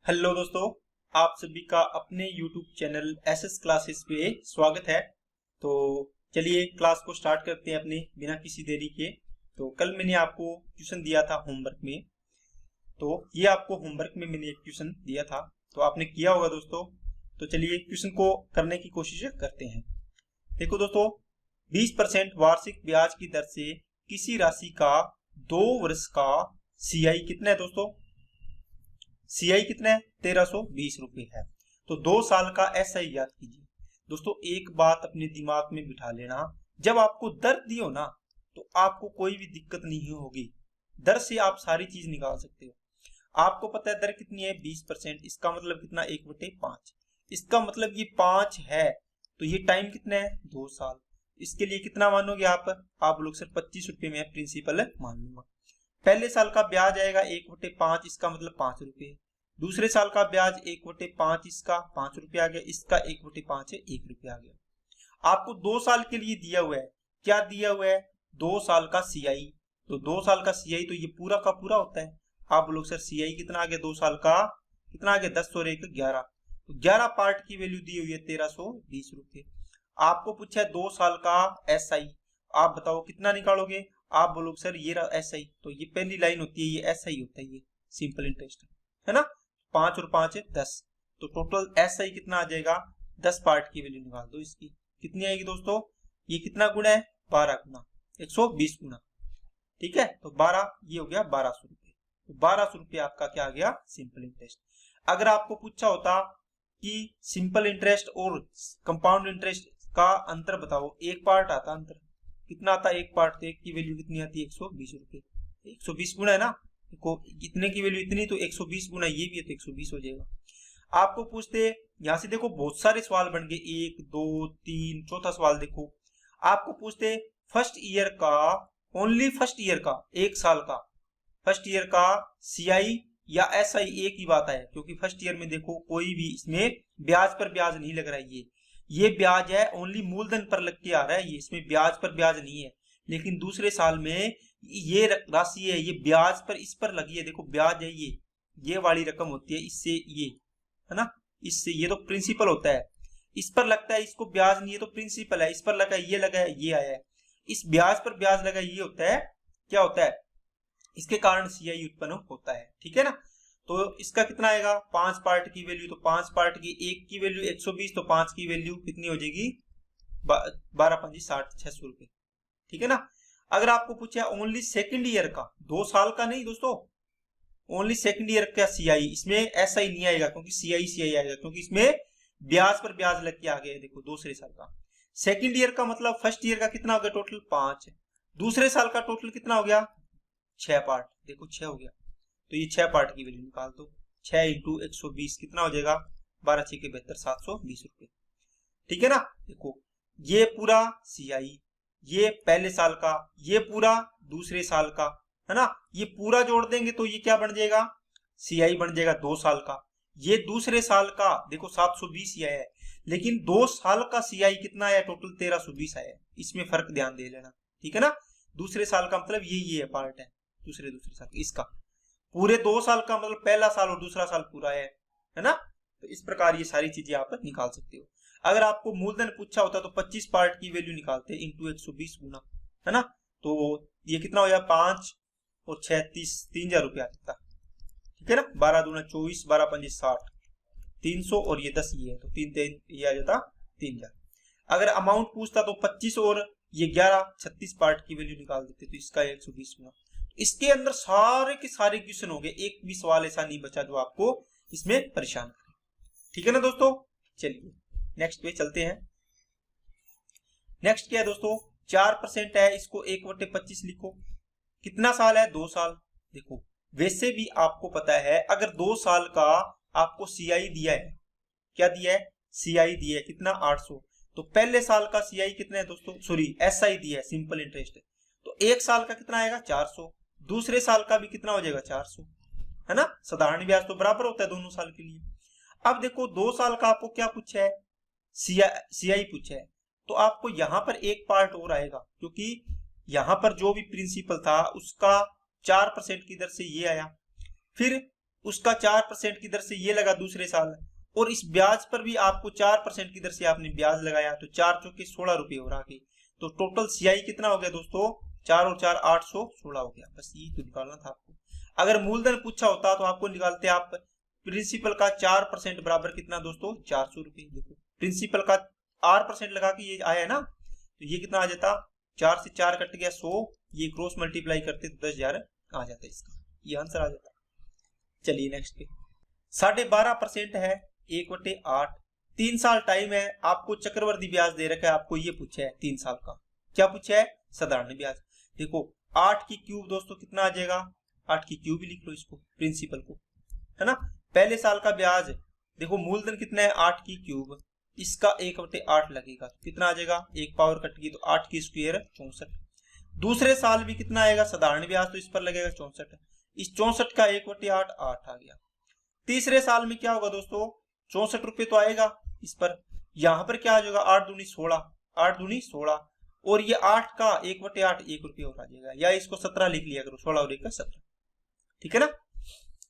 Hello दोस्तों, आप सभी का अपने YouTube चैनल एसएस क्लासेस पे स्वागत है। तो चलिए क्लास को स्टार्ट करते हैं अपने बिना किसी देरी के। तो कल मैंने आपको ट्यूशन दिया था होमवर्क में, तो ये आपको होमवर्क में मैंने एक ट्यूशन दिया था, तो आपने किया होगा दोस्तों। तो चलिए ट्यूशन को करने की कोशिश करते हैं। देखो दोस्तों, 20% वार्षिक ब्याज की दर से किसी राशि का 2 वर्ष का सीआई कितना है दोस्तों? सीआई कितना है? 1320 रुपए है। तो 2 साल का एसआई याद कीजिए दोस्तों। एक बात अपने दिमाग में बिठा लेना, जब आपको दर दी हो ना तो आपको कोई भी दिक्कत नहीं होगी। दर से आप सारी चीज निकाल सकते हो। आपको पता है दर कितनी है? 20%। इसका मतलब कितना? 1/5। इसका मतलब ये 5 है, तो ये टाइम कितना है? 2 साल। इसके लिए कितना मानोगे आप लोग? सर 25 रुपए में प्रिंसिपल मान लूंगा। पहले साल का ब्याज आएगा 1/5, इसका मतलब 5 रुपए। दूसरे साल का ब्याज 1/5, इसका 5 रुपए आ गया। इसका 1/5 है, 1 रुपए आ गया। आपको 2 साल के लिए दिया हुआ है। क्या दिया हुआ है? 2 साल का सीआई। तो 2 साल का सीआई तो ये पूरा का पूरा होता है। आप लोग सर सीआई कितना आ गया 2 साल का? कितना आ गया? 10 और 1 11। तो 11 पार्ट की वैल्यू दी हुई है 1320 रुपए। आपको पूछा है 2 साल का एसआई, आप बताओ कितना निकालोगे? आप बोलोगे सर ये रहा एसआई। तो ये पहली लाइन होती है, ये एसआई होता है, ये सिंपल इंटरेस्ट है ना। 5 और 5 है 10। तो टोटल एसआई कितना आ जाएगा? 10 पार्ट की वैल्यू निकाल दो। इसकी कितनी आएगी दोस्तों? ये कितना गुना है? 12 गुना 120 गुना। ठीक है, तो 12 ये हो गया 1200 रुपए। तो 1200 रुपये आपका क्या आ गया? Simple interest. अगर आपको पूछा होता कि सिंपल इंटरेस्ट और कंपाउंड इंटरेस्ट का अंतर बताओ, एक पार्ट आता अंतर कितना आता? एक पार्ट। तो एक की वैल्यू कितनी आती है? 120 रुपए। 120 गुना है ना, देखो इतने की वैल्यू इतनी, तो 120 गुना ये भी है तो 120 हो जाएगा। आपको पूछते यहां से, देखो बहुत सारे सवाल बन गए, 1 2 3, चौथा सवाल देखो। आपको पूछते फर्स्ट ईयर का, ओनली फर्स्ट ईयर का, 1 साल का फर्स्ट ईयर का सीआई या एसआई, एक ही बात है। क्योंकि फर्स्ट ईयर में देखो कोई भी इसमें ब्याज पर ब्याज नहीं लग रहा है। ये ब्याज है ओनली मूलधन पर लग के आ रहा है, ये इसमें ब्याज पर ब्याज नहीं है। लेकिन दूसरे साल में ये राशि है, ये ब्याज पर इस पर लगी है। देखो ब्याज है, ये वाली रकम होती है, इससे ये है ना, इससे ये तो प्रिंसिपल होता है, इस पर लगता है, इसको ब्याज नहीं है तो प्रिंसिपल है। इस पर लगा है, ये लगा है, ये आया है। इस ब्याज पर ब्याज लगा, ये होता है, क्या होता है? इसके कारण सीआई उत्पन्न होता है। ठीक है ना। तो इसका कितना आएगा? 5 पार्ट की वैल्यू, तो 5 पार्ट की, एक की वैल्यू 120, तो 5 की वैल्यू कितनी हो जाएगी? 12 5 60, 600 रुपए। ठीक है ना। अगर आपको पूछा ओनली सेकंड ईयर का, 2 साल का नहीं दोस्तों, ओनली सेकंड ईयर का सीआई, इसमें एसआई नहीं आएगा क्योंकि सीआई आएगा, क्योंकि इसमें ब्याज पर ब्याज लग के आ गया। देखो दूसरे साल का, सेकंड ईयर का मतलब फर्स्ट ईयर का कितना हो गया टोटल? 5। दूसरे साल का टोटल कितना हो गया? 6 पार्ट। देखो 6 हो गया, तो ये 6 पार्ट की वैल्यू निकाल दो। 6 इंटू 120 कितना हो जाएगा? 12 6 के 72, 720 रुपए। ठीक है ना। देखो ये पूरा सीआई, ये पहले साल का, ये पूरा दूसरे साल का, है ना। ये पूरा जोड़ देंगे तो ये क्या बन जाएगा? सीआई बन जाएगा 2 साल का। ये दूसरे साल का देखो 720 ही आया है, लेकिन 2 साल का सीआई कितना आया? टोटल 1320 आया है। इसमें फर्क ध्यान दे लेना। ठीक है ना। दूसरे साल का मतलब ये पार्ट है, दूसरे साल इसका। पूरे 2 साल का मतलब पहला साल और दूसरा साल पूरा है ना। तो इस प्रकार ये सारी चीजें आप निकाल सकते हो। अगर आपको मूलधन पूछा होता तो 25 पार्ट की वैल्यू निकालते इंटू 120 गुना, है ना। तो ये कितना हो जाएगा? 5 और 6 30, 3000 रुपया आता। ठीक है ना। 12 दूना 24, 12 5 60, 300 और ये 10 ये है, तो 3 ये आ जाता 3000। अगर अमाउंट पूछता तो 25 और ये 11, 36 पार्ट की वैल्यू निकाल देते, तो इसका 120 गुना। इसके अंदर सारे के सारे क्वेश्चन हो गए, एक भी सवाल ऐसा नहीं बचा जो आपको इसमें परेशान करे। ठीक है ना दोस्तों। चलिए नेक्स्ट पे चलते हैं। नेक्स्ट क्या है दोस्तों? 4% है, इसको 1/25 लिखो। कितना साल है? 2 साल। देखो वैसे भी आपको पता है, अगर 2 साल का आपको सीआई दिया है, क्या दिया है? सीआई दिया है कितना? 800। तो पहले साल का सीआई कितना है दोस्तों? सॉरी एसआई दिया है, सिंपल इंटरेस्ट है, तो 1 साल का कितना आएगा? 400। दूसरे साल का भी कितना हो जाएगा? 400, है ना। साधारण ब्याज तो बराबर होता है दोनों साल के लिए। अब देखो 2 साल का आपको क्या पूछा है? सीआई पूछा है, तो आपको यहां पर एक पार्ट और आएगा, क्योंकि यहां पर जो भी प्रिंसिपल था उसका 4% की दर से ये आया। फिर उसका 4% की दर से ये लगा दूसरे साल, और इस ब्याज पर भी आपको 4% की दर से आपने ब्याज लगाया, तो 4 चौके 16 रुपए हो रहा है। तो टोटल सीआई कितना हो गया दोस्तों, 4 और 4 816 हो गया। बस ये तो निकालना था आपको। अगर मूलधन पूछा होता तो आपको निकालते आप प्रिंसिपल का 4% बराबर कितना दोस्तों, 400 रुपए। देखो प्रिंसिपल का 8% लगा के ये आया ना, तो ये कितना आ जाता, 4 से 4 कट गया 100, ये क्रॉस मल्टीप्लाई करते तो 10,000 आ जाता इसका, ये आंसर आ जाता। चलिए नेक्स्ट पे 12.5% है 1/8, 3 साल टाइम है, आपको चक्रवर्ती ब्याज दे रखा है, आपको ये पूछा है 3 साल का, क्या पूछा है, साधारण ब्याज। देखो 8 की क्यूब दोस्तों कितना आ जाएगा, 8 की क्यूब ही लिख लो इसको, प्रिंसिपल को, है ना। पहले साल का ब्याज देखो मूलधन कितना है 8 की क्यूब, इसका 1/8 लगेगा, कितना आ जाएगा, 1 पावर कट गई तो 8 की स्क्वायर 64। दूसरे साल भी कितना आएगा साधारण ब्याज, तो इस पर लगेगा 64, इस 64 का 1/8 8 आ गया। तीसरे साल में क्या होगा दोस्तों, 64 रुपए तो आएगा इस पर, यहां पर क्या आ जाएगा 8 दूनी 16, 8 दूनी 16, और ये 8 का 1/8 1 रुपये और आ जाएगा, या इसको 17 लिख लिया करो, 16 और 1 का 17, ठीक है ना।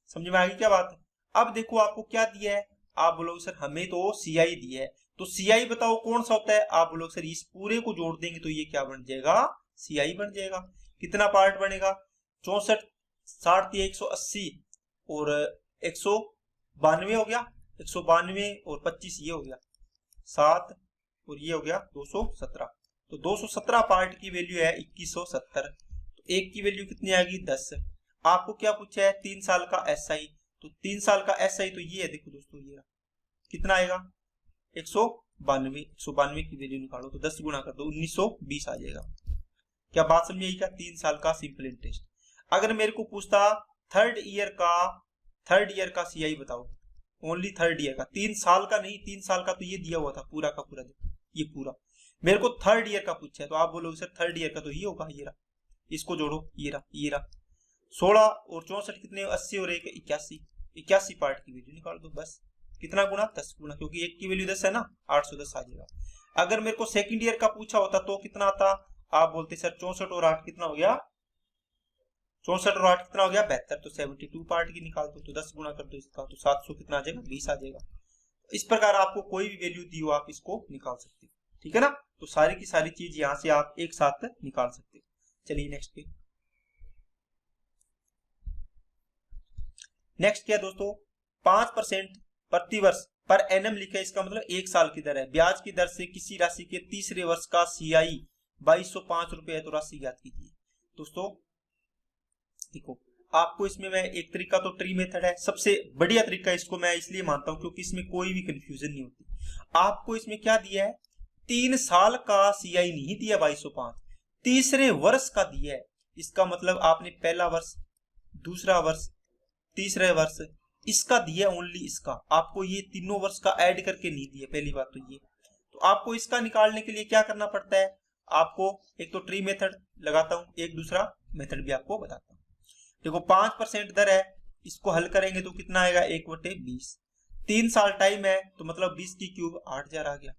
समझ में आ गई क्या बात है। अब देखो आपको क्या दिया है, आप बोलोगे सर हमें तो सीआई दिया है, तो सीआई बताओ कौन सा होता है, आप बोलोगे सर इस पूरे को जोड़ देंगे तो ये क्या बन जाएगा, सीआई बन जाएगा। कितना पार्ट बनेगा, 64 60 180 और 192 हो गया, 192 और 25 ये हो गया 7 और ये हो गया 217, तो 217 पार्ट की वैल्यू है 2170, तो एक की वैल्यू कितनी आएगी 10। आपको क्या पूछा है 3 साल का एसआई, तो 3 साल का एसआई तो ये है, देखो दोस्तों ये कितना आएगा 192 की वैल्यू निकालो तो 10 गुना कर दो 1920 आ जाएगा। क्या बात समझ आई क्या, 3 साल का सिंपल इंटरेस्ट। अगर मेरे को पूछता थर्ड ईयर का सीआई बताओ, ओनली थर्ड ईयर का, 3 साल का नहीं, 3 साल का तो ये दिया हुआ था पूरा का पूरा, देखो ये पूरा, मेरे को थर्ड ईयर का पूछा है, तो आप बोलोगे सर थर्ड ईयर का तो ये होगा, ये रहा, इसको जोड़ो, ये रहा 16 और 64 कितने 80 और 1 81 पार्ट की वैल्यू निकाल दो, बस कितना गुना 10 गुना, क्योंकि एक की वैल्यू 10 है ना, 810 आ जाएगा। अगर मेरे को सेकंड ईयर का पूछा होता तो कितना आता, आप बोलते सर 64 और 8 कितना हो गया, 64 और 8 कितना हो गया 72, तो 72 पार्ट की निकाल दो, तो 10 गुना कर दो इसका, तो 700 कितना आ जाएगा 20 आ जाएगा। इस प्रकार आपको कोई भी वैल्यू दी हो आप इसको निकाल सकते हो, ठीक है ना। तो सारी की सारी चीज यहां से आप एक साथ निकाल सकते हो। चलिए नेक्स्ट पे, नेक्स्ट क्या दोस्तों, 5% प्रति वर्ष पर एनम लिखा है, इसका मतलब 1 साल की दर है, ब्याज की दर से किसी राशि के तीसरे वर्ष का सीआई 2205 रुपए है, तो राशि ज्ञात कीजिए। दोस्तों देखो आपको इसमें मैं एक तरीका तो ट्री मेथड है, सबसे बढ़िया तरीका इसको मैं इसलिए मानता हूं क्योंकि इसमें कोई भी कंफ्यूजन नहीं होती। आपको इसमें क्या दिया है, 3 साल का सीआई नहीं दिया 2205, तीसरे वर्ष का दिया है, इसका मतलब आपने पहला वर्ष, दूसरा वर्ष, तीसरा वर्ष इसका दिया, ओनली इसका, आपको ये तीनों वर्ष का ऐड करके नहीं दिया, पहली बात तो ये। तो आपको इसका निकालने के लिए क्या करना पड़ता है, आपको एक तो ट्री मेथड लगाता हूं, एक दूसरा मेथड भी आपको बताता हूं। देखो 5% दर है, इसको हल करेंगे तो कितना आएगा 1/20, 3 साल टाइम है तो मतलब 20 की क्यूब 8000 आ गया।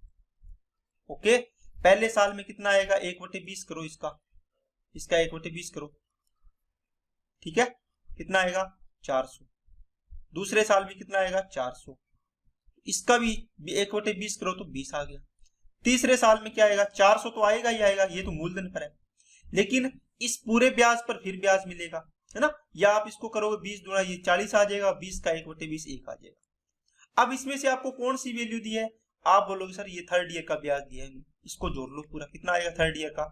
ओके, पहले साल में कितना आएगा 1/20 करो, इसका 1/20 करो, ठीक है, कितना आएगा 400। दूसरे साल में कितना आएगा 400, इसका भी 1/20 करो तो 20 आ गया। तीसरे साल में क्या आएगा 400 तो आएगा ही आएगा, ये तो मूलधन पर है, लेकिन इस पूरे ब्याज पर फिर ब्याज मिलेगा, है ना, या आप इसको करोगे 20 दूना ये 40 आ जाएगा, 20 का 1/20 1 आ जाएगा। अब इसमें से आपको कौन सी वैल्यू दी है, आप बोलोगे सर ये थर्ड ईयर का ब्याज दिया है, इसको जोड़ लो पूरा, कितना आएगा थर्ड ईयर का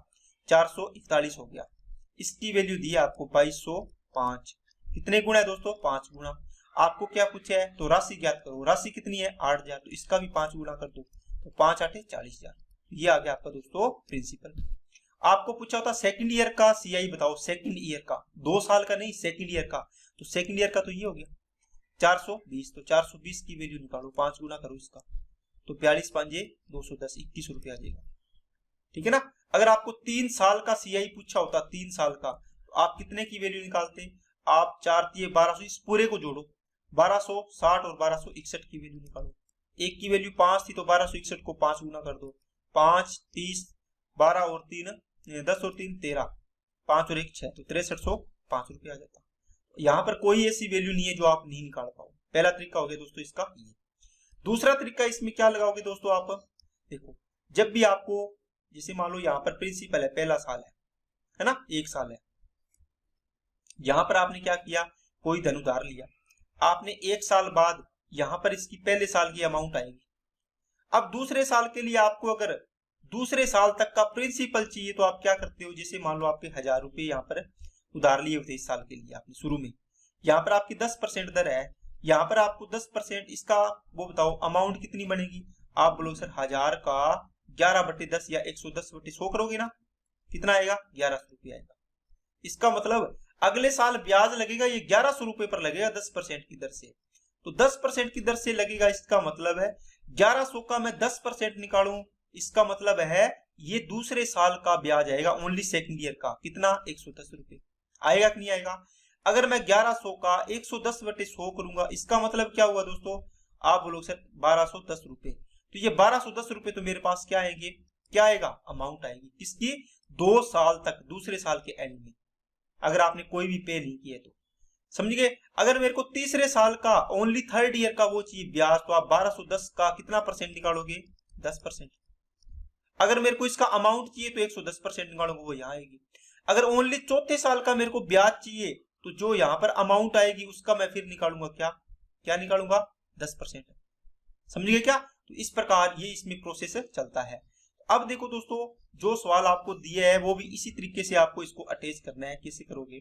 441 हो गया, इसकी वैल्यू दी है आपको 2205, कितने गुना है दोस्तों 5 गुना। आपको क्या पूछा है, तो राशि ज्ञात करो, राशि कितनी है 8000, तो इसका भी 5 गुना कर दो, तो 5 8 40,000, ये आ गया आपका दोस्तों प्रिंसिपल। आपको पूछा होता सेकंड ईयर का सीआई बताओ, सेकंड ईयर का, 2 साल का नहीं सेकंड ईयर का, तो सेकंड ईयर का तो ये हो गया 420, तो 420 की वैल्यू निकालो, 5 गुना करो इसका, तो 42 5 210 21 रुपये आ जाएगा, ठीक है ना। अगर आपको 3 साल का सीआई पूछा होता 3 साल का, तो आप कितने की वैल्यू निकालते, आप 4 3 1200, इस पूरे को जोड़ो, 1260 और 1261 की वैल्यू निकालो, एक की वैल्यू 5 थी तो 1261 को 5 गुना कर दो, 5 30 12 और 3 10 और 3 13, 5 और 1 6, तो 6305 रुपये आ जाता। यहाँ पर कोई ऐसी वैल्यू नहीं है जो आप नहीं निकाल पाओ। पहला तरीका हो गया दोस्तों इसका ये। दूसरा तरीका इसमें क्या लगाओगे दोस्तों, आप देखो जब भी आपको, जैसे मान लो यहाँ पर प्रिंसिपल है, पहला साल है ना, 1 साल है, यहां पर आपने क्या किया, कोई धन उधार लिया, आपने 1 साल बाद यहां पर इसकी पहले साल की अमाउंट आएगी। अब दूसरे साल के लिए आपको अगर दूसरे साल तक का प्रिंसिपल चाहिए तो आप क्या करते हो, जैसे मान लो आपके 1000 रुपये यहाँ पर उधार लिए हुए थे इस साल के लिए आपने शुरू में, यहाँ पर आपकी 10% दर है, यहाँ पर आपको 10% इसका वो बताओ अमाउंट कितनी बनेगी। आप बोलो सर 1000 का 11/10 या 110/100 करोगे ना, कितना आएगा, 1100 रुपये आएगा। इसका मतलब अगले साल ब्याज लगेगा ये 1100 रुपये पर लगेगा 10% की दर से। तो 10% की दर से लगेगा, इसका मतलब है 1100 का मैं 10% निकालूं, इसका मतलब है ये दूसरे साल का ब्याज आएगा ओनली सेकंड ईयर का, कितना, 110 रुपये आएगा कि नहीं आएगा। अगर मैं 1100 का 110/100 करूंगा, इसका मतलब क्या हुआ दोस्तों, आप बोलोगे सर 1210 रुपये, तो ये 1210 रुपये तो मेरे पास क्या आएंगे, क्या आएगा, अमाउंट आएगी किसकी, 2 साल तक, दूसरे साल के एंड में, अगर आपने कोई भी पे नहीं किया तो, समझ गए। अगर मेरे को तीसरे साल का ओनली थर्ड ईयर का वो चाहिए ब्याज, तो आप 1210 का कितना परसेंट निकालोगे, 10%। अगर मेरे को इसका अमाउंट चाहिए तो 110% निकालोगे, वो यहाँ आएगी। अगर ओनली चौथे साल का मेरे को ब्याज चाहिए तो जो यहाँ पर अमाउंट आएगी उसका मैं फिर निकालूंगा, क्या क्या निकालूंगा, 10%। समझ गए क्या। तो इस प्रकार ये इसमें प्रोसेस चलता है। अब देखो दोस्तों, जो सवाल आपको दिया है वो भी इसी तरीके से आपको इसको अटैच करना है। कैसे करोगे,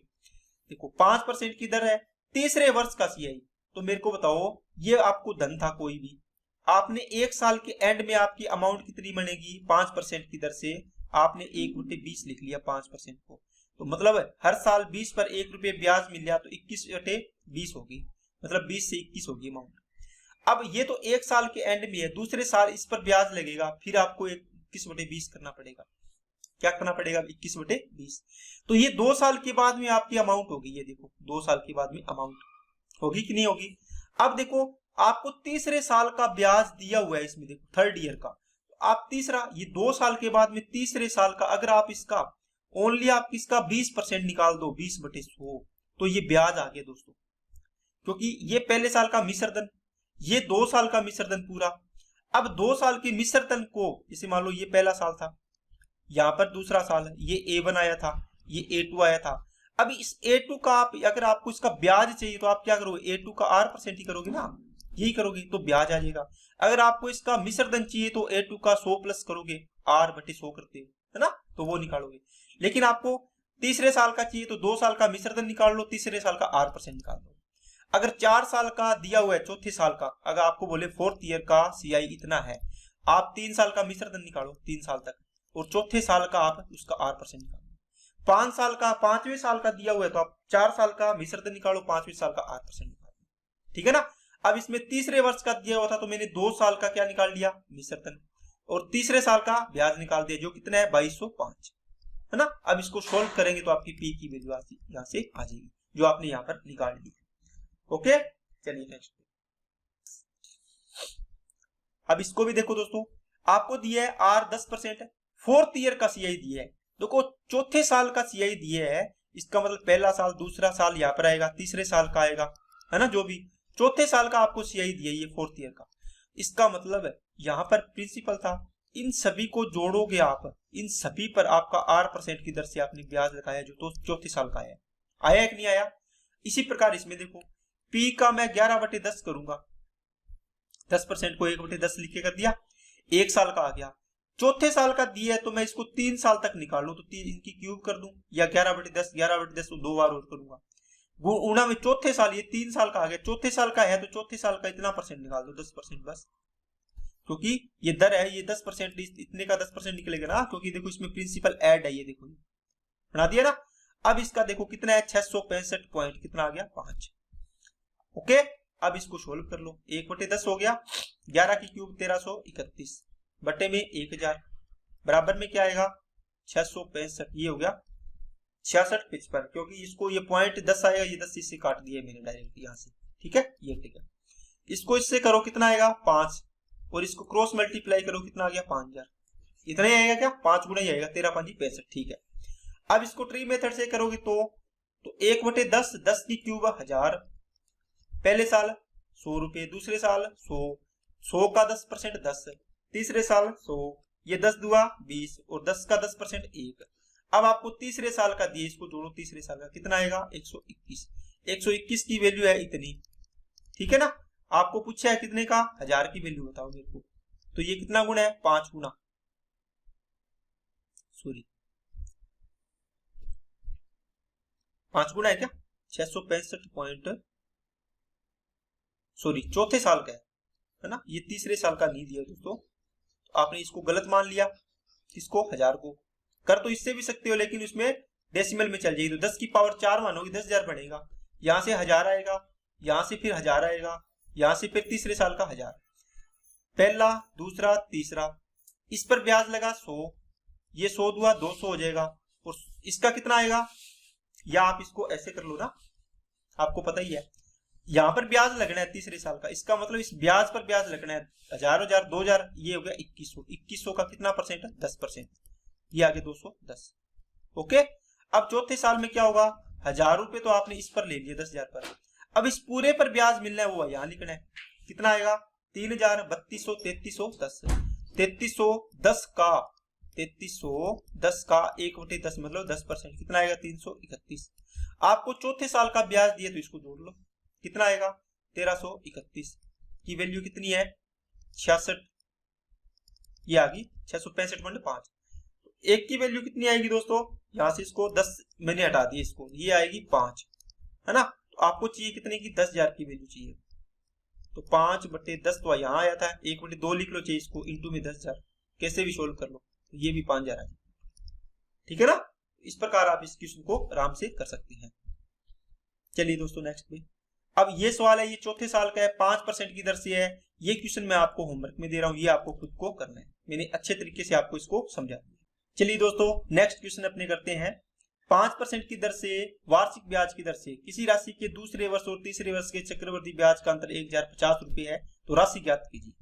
देखो 5% की दर है, तीसरे वर्ष का सीआई, तो मेरे को बताओ ये आपको धन था कोई भी, आपने 1 साल के एंड में आपकी अमाउंट कितनी बनेगी, 5% की दर से आपने 1/20 लिख लिया 5% को, तो मतलब हर साल 20 पर 1 रुपये ब्याज मिल गया, तो 21/20 होगी, मतलब 20 से 21 होगी अमाउंट। अब ये तो 1 साल के एंड में है, दूसरे साल इस पर ब्याज लगेगा, फिर आपको 21/20 करना पड़ेगा, क्या करना पड़ेगा, 21/20। तो ये 2 साल के बाद में आपकी अमाउंट होगी, ये देखो 2 साल के बाद में अमाउंट होगी कि नहीं होगी। अब देखो आपको तीसरे साल का ब्याज दिया हुआ है इसमें, देखो थर्ड ईयर का, तो आप तीसरा, ये 2 साल के बाद में तीसरे साल का अगर आप इसका ओनली आप इसका 20% निकाल दो, 20/100, तो ये ब्याज आ गया दोस्तों, क्योंकि ये पहले साल का मिश्रधन, ये 2 साल का मिश्रधन पूरा। अब 2 साल के मिश्रधन को, जैसे मान लो ये पहला साल था, यहाँ पर दूसरा साल है, ये A1 आया था, ये A2 आया था। अब इस A2 का आप, अगर आपको इसका ब्याज चाहिए तो आप क्या करोगे, A2 का R% ही करोगे ना, यही करोगे तो ब्याज आ जाएगा। अगर आपको इसका मिश्रधन चाहिए तो A2 का 100+ करोगे, R/100 करते हो, है ना, तो वो निकालोगे। लेकिन आपको तीसरे साल का चाहिए तो 2 साल का मिश्रधन निकाल लो, तीसरे साल का R% निकाल दो। अगर 4 साल का दिया हुआ है, चौथे साल का, अगर आपको बोले 4th ईयर का सीआई इतना है, आप 3 साल का मिश्रधन निकालो 3 साल तक, और चौथे साल का आप उसका R% निकालो। 5 साल का, 5वें साल का दिया हुआ है तो आप 4 साल का मिश्रधन निकालो, 5वें साल का R% निकालो, ठीक है ना। अब इसमें तीसरे वर्ष का दिया हुआ था तो मैंने 2 साल का क्या निकाल लिया, मिश्रधन, और तीसरे साल का ब्याज निकाल दिया, जो कितना है 2205, है ना। अब इसको सोल्व करेंगे तो आपकी पी की वैल्यू यहाँ से आ जाएगी, जो आपने यहाँ पर निकाल ली। ओके, चलिए नेक्स्ट। अब इसको भी देखो दोस्तों, आपको दिया है R 10%, 4th ईयर का सीआई दिया है, देखो चौथे साल का सीआई दिया है, इसका मतलब पहला साल, दूसरा साल यहाँ पर आएगा, तीसरे साल का आएगा, है ना, जो भी चौथे साल का आपको सीआई दिया ये 4th ईयर का। इसका मतलब है यहाँ पर प्रिंसिपल था, इन सभी को जोड़ोगे आप, इन सभी पर आपका R% की दर से आपने ब्याज लगाया, जो तो चौथे साल का आया, आया कि नहीं आया। इसी प्रकार इसमें देखो P का मैं 11/10 करूंगा, 10% को 1/10 लिख के कर दिया, 1 साल का आ गया। चौथे साल का दिया है तो मैं इसको 3 साल तक निकालूं तो 3 इनकी क्यूब कर दूं, या 11/10, 11/10 को 2 बार और करूंगा, गुणा में चौथे साल, ये 3 साल का आ गया, चौथे साल का है तो चौथे साल का इतना परसेंट निकाल दो, 10% बस, क्योंकि ये दर है, ये 10%, इतने का 10% निकलेगा ना, क्योंकि देखो इसमें प्रिंसिपल ऐड है, ये देखो बना दिया ना। अब इसका देखो कितना है, 665 पॉइंट कितना आ गया, 5। ओके, अब इसको सोल्व कर लो, 1/10 हो गया, 11 की क्यूब 1331 बटे में 1000, बराबर में क्या आएगा 665, ये हो गया 6655, क्योंकि इसको ये पॉइंट 10 आएगा, ये 10 इससे काट दिया मैंने डायरेक्ट यहाँ से, ठीक है, ये ठीक है। इसको इससे करो कितना आएगा 5, और इसको क्रॉस मल्टीप्लाई करो कितना आ गया 5000, इतना ही आएगा क्या, 5 गुना ही आएगा, 13×5 = 65, ठीक है। अब इसको ट्री मेथड से करोगे तो तो 1/10, 10 की क्यूब 1000, पहले साल 100 रुपये, दूसरे साल 100, 100 का 10% 10, तीसरे साल 100, ये 10 दुआ 20 और 10 का 10% 1। अब आपको तीसरे साल का दिए, इसको जोड़ो, तीसरे साल का कितना आएगा 121। 121 की वैल्यू है इतनी, ठीक है ना। आपको पूछा है कितने का, 1000 की वैल्यू बताओ मेरे को। तो ये कितना गुना है, 5 गुना, सॉरी 5 गुना है क्या, 665 पॉइंट, सॉरी चौथे साल का है ना, ये तीसरे साल का नहीं दिया दोस्तों। तो आपने इसको गलत मान लिया, किसको, 1000 को। कर तो इससे भी सकते हो, लेकिन उसमें डेसिमल में चल जाएगी, तो 10 की पावर 4 मानोगे 10,000 बनेगा, यहां से 1000 आएगा, यहां से फिर 1000 आएगा, यहां से फिर तीसरे साल का 1000, पहला दूसरा तीसरा, इस पर ब्याज लगा 100, ये 100 दुआ 200 हो जाएगा, और इसका कितना आएगा, या आप इसको ऐसे कर लो ना, आपको पता ही है यहां पर ब्याज लगना है तीसरे साल का, इसका मतलब इस ब्याज पर ब्याज लगना है 1000, 2000, ये हो गया 2100, 2100 का कितना परसेंट है, 10%, ये आगे 210। ओके, अब चौथे साल में क्या होगा, 1000 रुपए तो आपने इस पर ले लिए 10,000 पर, अब इस पूरे पर ब्याज मिलना है, वो यहां लिखना है, कितना आएगा 3000, 3200, 3310, 3310 का 3310 का 1/10 मतलब 10%, कितना आएगा 331। आपको चौथे साल का ब्याज दिए तो इसको जोड़ लो, कितना आएगा 1331 की वैल्यू कितनी है 66, ये आ गई 665.5। एक की वैल्यू कितनी आएगी दोस्तों, यहां से इसको 10 मैंने हटा दिया, इसको ये आएगी 5, है ना। तो आपको चाहिए कितने की, 10,000 की वैल्यू चाहिए, तो 5/10 तो यहाँ आया था, 1/2 लिख लो, चाहिए इसको इंटू में 10,000, कैसे भी सोल्व कर लो, तो ये भी 5000 आ जाएगा, ठीक है ना। इस प्रकार आप इस क्वेश्चन को आराम से कर सकते हैं। चलिए दोस्तों नेक्स्ट पे, अब ये सवाल है, ये चौथे साल का है, 5% की दर से है, ये क्वेश्चन मैं आपको होमवर्क में दे रहा हूं, ये आपको खुद को करना है, मैंने अच्छे तरीके से आपको इसको समझा दिया। चलिए दोस्तों नेक्स्ट क्वेश्चन अपने करते हैं, 5% की दर से वार्षिक ब्याज की दर से किसी राशि के दूसरे वर्ष और तीसरे वर्ष के चक्रवृद्धि ब्याज का अंतर 1050 रुपए है, तो राशि ज्ञात कीजिए।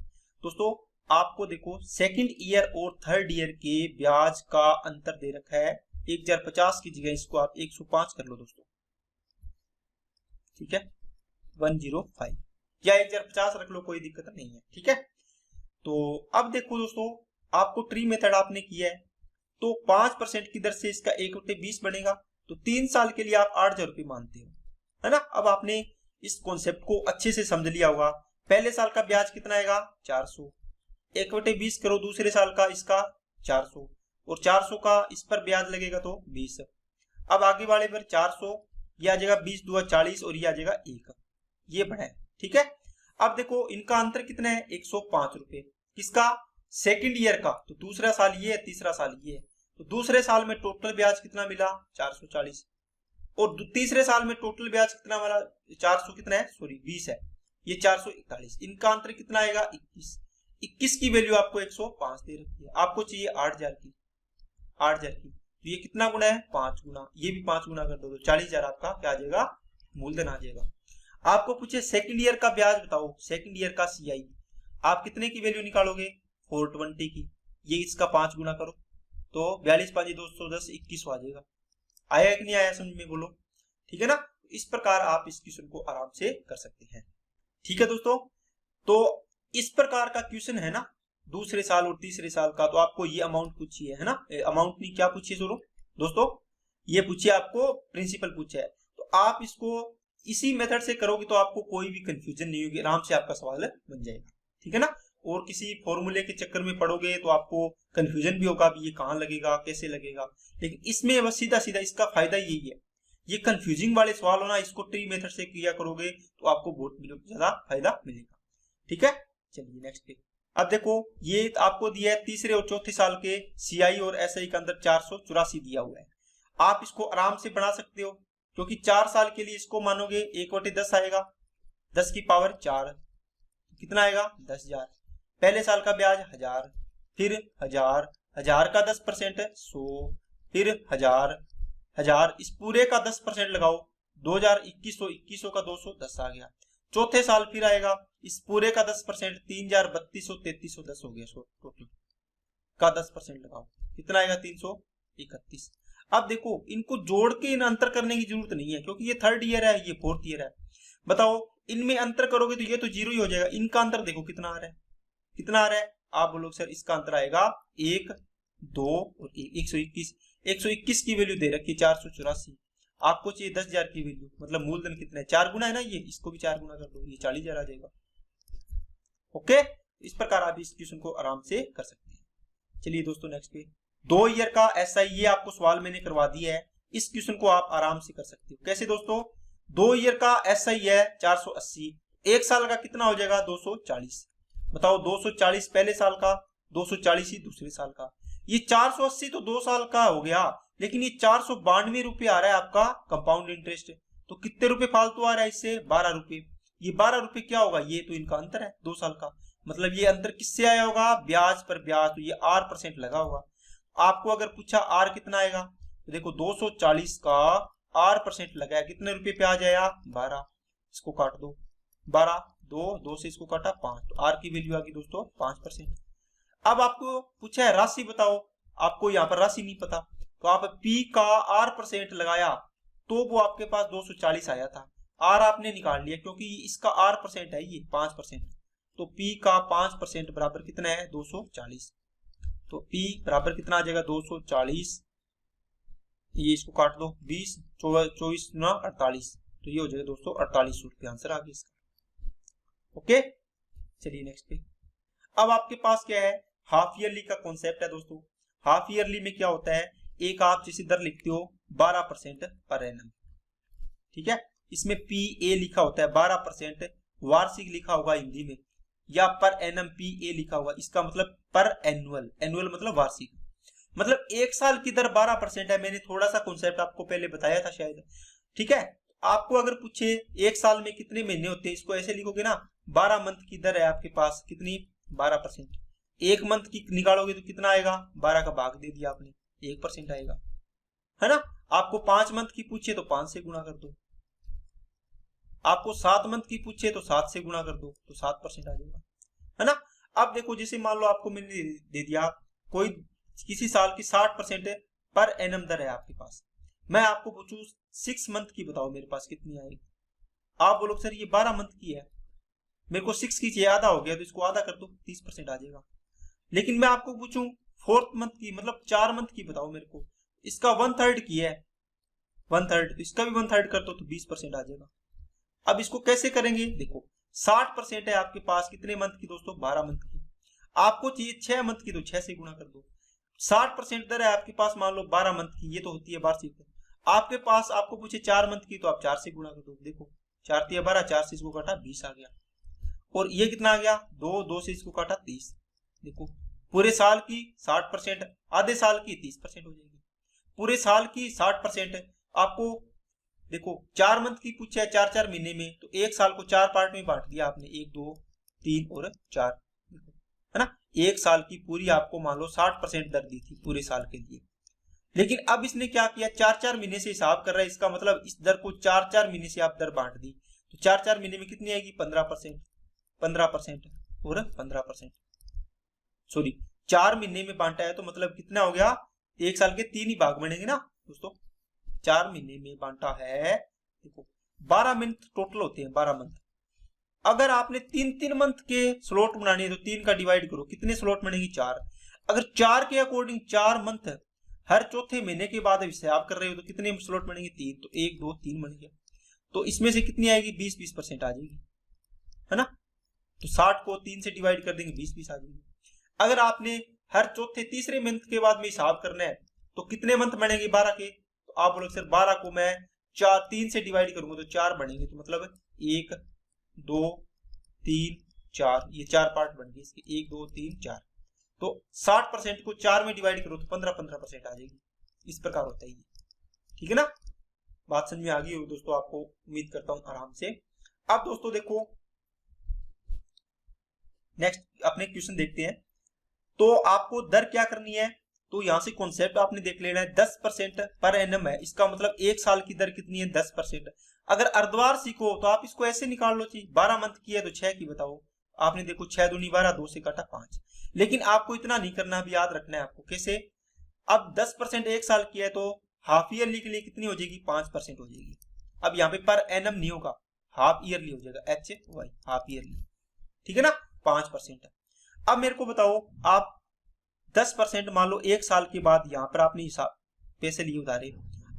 दोस्तों आपको देखो सेकंड ईयर और थर्ड ईयर के ब्याज का अंतर दे रखा है 1050 की जगह इसको आप 105 कर लो दोस्तों, ठीक है 105 या 1050 रख लो, कोई दिक्कत नहीं है, ठीक है। तो अब देखो दोस्तों, आपको ट्री मेथड आपने किया है, तो 5% की दर से इसका 1/20 बनेगा, तो 3 साल के लिए आप 8,000 रुपये मानते हो, है ना। अब आपने इस कॉन्सेप्ट को अच्छे से समझ लिया होगा। पहले साल का ब्याज कितना आएगा 400, 1/20 करो, दूसरे साल का इसका 400, और 400 का इस पर ब्याज लगेगा तो 20। अब आगे वाले पर 400, ये आ जाएगा 20 दुआ 40 और ये आ जाएगा 1, ये बढ़ा है, ठीक है। अब देखो इनका अंतर कितना है 105 रुपए, किसका, सेकंड ईयर का, तो दूसरा साल ये है, तीसरा साल ये है, तो दूसरे साल में टोटल ब्याज कितना मिला 440, और तीसरे साल में टोटल ब्याज कितना मिला 400 कितना है, सॉरी 20 है, ये 441, इनका अंतर कितना आएगा 21। 21 की वैल्यू आपको 105 दे रखी है, आपको चाहिए 8,000 की, 8,000 की, तो ये कितना गुना है 5 गुना, ये भी 5 गुना कर दो तो 40,000 आपका क्या आ जाएगा, मूलधन आ जाएगा। आपको पूछे सेकंड ईयर का ब्याज बताओ, सेकंड ईयर का सीआई, आप कितने की वैल्यू निकालोगे 420 की, ये इसका 5 गुना करो, तो 42 5 210 2100 आ जाएगा। आया कि नहीं आया समझ में, बोलो, ठीक है ना। इस प्रकार आप इस क्वेश्चन को आराम से कर सकते हैं, ठीक है दोस्तों। तो इस प्रकार का क्वेश्चन है ना दूसरे साल और तीसरे साल का, तो आपको ये अमाउंट पूछी है ना, अमाउंट नहीं क्या पूछी है दोस्तों, ये पूछिए आपको प्रिंसिपल पूछा है, तो आप इसको इसी मेथड से करोगे तो आपको कोई भी कंफ्यूजन नहीं होगी, आराम से आपका सवाल बन जाएगा, ठीक है ना। और किसी फॉर्मूले के चक्कर में पढ़ोगे तो आपको कंफ्यूजन भी होगा भी ये कहाँ लगेगा कैसे लगेगा, लेकिन इसमें बस सीधा सीधा इसका फायदा यही है, ये कंफ्यूजिंग वाले सवाल होना इसको ट्री मेथड से किया करोगे तो आपको बहुत ज्यादा फायदा मिलेगा, ठीक है। चलिए नेक्स्ट पे, अब देखो ये आपको दिया है तीसरे और चौथे साल के सीआई और एसआई का अंदर 484 दिया हुआ है, आप इसको आराम से बना सकते हो, क्योंकि 4 साल के लिए इसको मानोगे 1/10 आएगा, 10 की पावर 4, कितना आएगा 10,000, पहले साल का ब्याज 1000, फिर 1000, 1000 का 10% 100, फिर 1000, 1000 इस पूरे का 10% लगाओ 2000, 2100 का 210 आ गया, चौथे साल फिर आएगा इस पूरे का 10% 3000, 3200, 3310 हो गया, टोटल का 10% लगाओ, कितना आएगा 331। अब देखो इनको जोड़ के इन अंतर करने की जरूरत नहीं है, क्योंकि ये 3rd ईयर है, ये 4th ईयर है। बताओ इनमें अंतर करोगे तो ये तो 0 ही हो जाएगा। इनका अंतर देखो कितना आ रहा है, कितना आ रहा है। आप बोलोगे सर इसका अंतर आएगा 1, 2 और 121। 121 की वैल्यू दे रखी 484, आपको चाहिए 10,000 की वैल्यू, मतलब मूलधन कितना है, 4 गुना है ना, ये इसको भी 4 गुना कर दो, ये 40,000 आ जाएगा। ओके, इस प्रकार आप इस क्वेश्चन को आराम से कर सकते हैं। चलिए दोस्तों नेक्स्ट पे 2 ईयर का एसआई, ये आपको सवाल मैंने करवा दिया है। इस क्वेश्चन को आप आराम से कर सकते हो। कैसे दोस्तों, 2 ईयर का एसआई है 480, 1 साल का कितना हो जाएगा 240। बताओ 240 पहले साल का, 240 ही दूसरे साल का। ये 480 तो 2 साल का हो गया, लेकिन ये 492 रुपये आ रहा है आपका कंपाउंड इंटरेस्ट। तो कितने रुपए फालतू आ रहा है इससे, 12 रुपये। ये 12 रुपये क्या होगा, ये तो इनका अंतर है 2 साल का, मतलब ये अंतर किससे आया होगा, ब्याज पर ब्याज, तो ये R% लगा होगा। आपको अगर पूछा R कितना आएगा, तो देखो 240 का R% लगा है, कितने रुपए पे आ जाएगा 12, इसको काट दो, 12 2 से इसको काटा 5, तो R की वैल्यू आ गई दोस्तों 5%। अब आपको पूछा है राशि बताओ, आपको यहाँ पर राशि नहीं पता, तो आप P का R% लगाया तो वो आपके पास 240 आया था। R आपने निकाल लिया क्योंकि इसका R% है ये 5%, तो P का 5% बराबर कितना है 240। तो P बराबर कितना आ जाएगा 240, ये इसको काट दो 20, 24 गुना 48, तो ये हो जाएगा दोस्तों 48 रुपये, आंसर आ गया इसका। ओके, चलिए नेक्स्ट पे। अब आपके पास क्या है, हाफ ईयरली का कॉन्सेप्ट है दोस्तों। हाफ ईयरली में क्या होता है, एक आप जैसे दर लिखते हो 12% पर एनम, ठीक है, इसमें PA लिखा होता है 12%, वार्षिक लिखा होगा हिंदी में, या पर एनम PA लिखा होगा, इसका मतलब पर एनुअल, एनुअल मतलब वार्षिक, मतलब 1 साल की दर 12% है। मैंने थोड़ा सा कॉन्सेप्ट आपको पहले बताया था शायद, ठीक है। आपको अगर पूछे 1 साल में कितने महीने होते हैं, इसको ऐसे लिखोगे ना, 12 मंथ की दर है आपके पास, कितनी 12%, 1 मंथ की निकालोगे तो कितना आएगा, 12 का भाग दे दिया आपने, 1% आएगा, है ना। आपको 5 मंथ की पूछे तो 5 से गुणा कर दो, आपको 7 मंथ की पूछे तो 7 से गुणा कर दो, तो 7% आ जाएगा, है ना। अब देखो जैसे मान लो आपको मैंने दे दिया कोई किसी साल की 60% पर एनम दर है आपके पास, मैं आपको पूछूं 6 मंथ की बताओ मेरे पास कितनी आएगी, आप बोलो सर ये 12 मंथ की है, मेरे को 6 की चाहिए, आधा हो गया, तो इसको आधा कर दो 30% आ जाएगा। लेकिन मैं आपको पूछूं 4th मंथ की, मतलब 4 मंथ की बताओ मेरे को, इसका 1/3 की है, 1/3, तो इसका भी 1/3 कर दो तो 20% आ जाएगा। अब इसको कैसे करेंगे, देखो 60% है आपके पास कितने मंथ की दोस्तों, 12 मंथ की, आपको चाहिए 6 मंथ की, तो 6 से गुणा कर दो। 60% दर है आपके पास मान लो 12 मंथ की, ये तो होती है वार्षिक, आपके पास आपको पूछे 4 मंथ की, तो आप 4 से गुणा कर दो, देखो 4 3 12, 4 से इसको काटा 20 आ गया, और ये कितना आ गया 2 से इसको काटा 30, देखो पूरे साल की 60%, आधे साल की 30% हो जाएगी, पूरे साल की 60%। आपको देखो 4 मंथ की पूछा है 4 महीने में, तो 1 साल को 4 पार्ट में बांट दिया आपने, 1 2 3 और 4, है ना। 1 साल की पूरी आपको मान लो 60% दर दी थी पूरे साल के लिए, लेकिन अब इसने क्या किया 4 महीने से हिसाब कर रहा है, इसका मतलब इस दर को 4 महीने से आप दर बांट दी, तो 4 महीने में कितनी आएगी 15%, 15% और 15%, सॉरी 4 महीने में बांटा है तो मतलब कितना हो गया, 1 साल के 3 ही भाग बनेंगे ना दोस्तों, 4 महीने में बांटा है, देखो 12 मंथ टोटल होते हैं, 12 मंथ। अगर आपने 3 मंथ के स्लॉट बनाने हैं तो 3 का डिवाइड करो, कितने स्लॉट बनेंगे 4, अगर 4 के अकॉर्डिंग 4 मंथ हर चौथे महीने के बाद हिसाब कर रहे हो तो कितने स्लॉट बनेंगे 3, तो 1 2 3 बन गया, तो इसमें से कितनी आएगी 20% आ जाएगी, है ना। तो 60 को 3 से डिवाइड कर देंगे 20 आ जाएगी। अगर आपने हर चौथे तीसरे मंथ के बाद में हिसाब करना है तो कितने मंथ बनेंगे 12 के, तो आप बोलोगे सर 12 को मैं 3 से डिवाइड करूंगा तो 4 बनेंगे, तो मतलब 1 2 3 4, ये 4 पार्ट बन गए इसके, 1 2 3 4, तो 60% को 4 में डिवाइड करो तो 15% आ जाएगी, इस प्रकार होता है ये, ठीक है ना। बात समझ में आ गई हो दोस्तों आपको, उम्मीद करता हूं आराम से। अब दोस्तों देखो नेक्स्ट अपने क्वेश्चन देखते हैं, तो आपको दर क्या करनी है, तो यहां से कॉन्सेप्ट आपने देख लेना है, 10% पर एनम है, इसका मतलब 1 साल की दर कितनी है 10%। अगर अर्धवार्षिक हो तो आप इसको ऐसे निकाल लो, 12 मंथ की है तो 6 की बताओ, आपने देखो 6 दूनी 12, 2 से काटा 5, लेकिन आपको इतना नहीं करना, भी याद रखना है आपको कैसे। अब 10% 1 साल की है तो हाफ ईयरली के लिए कितनी हो जाएगी, 5% हो जाएगी। अब यहाँ पे पर एनम नहीं होगा, हाफ ईयरली हो जाएगा, एच वाई हाफ ईयरली, ठीक है ना, 5%। अब मेरे को बताओ, आप 10% मान लो एक साल के बाद यहाँ पर आपने हिसाब पैसे लिए उधारे,